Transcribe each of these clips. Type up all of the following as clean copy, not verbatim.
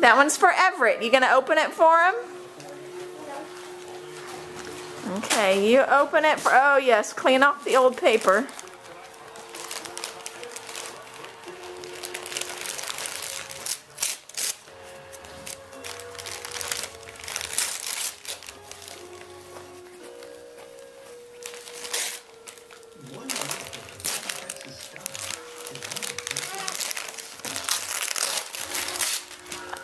That one's for Everett. You gonna open it for him? Okay, you open it for, oh yes, clean off the old paper.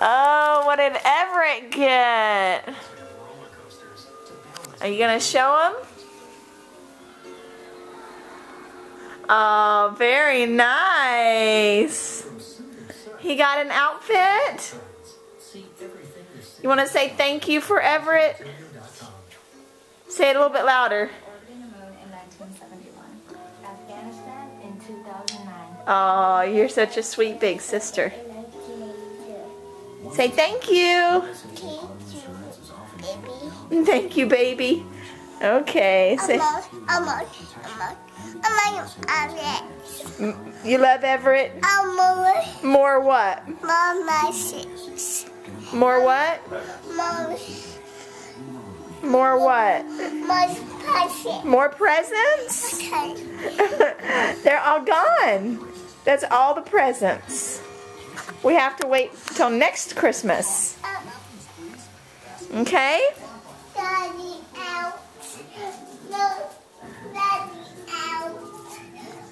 Oh, what did Everett get? Are you gonna show him? Oh, very nice. He got an outfit? You want to say thank you for Everett? Say it a little bit louder. Oh, you're such a sweet big sister. Say thank you. Thank you, baby. Okay. Say. You love Everett? More what? More what? More what? More presents? They're all gone. That's all the presents. We have to wait till next Christmas. Okay? Daddy out. No, Daddy out.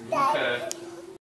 Daddy.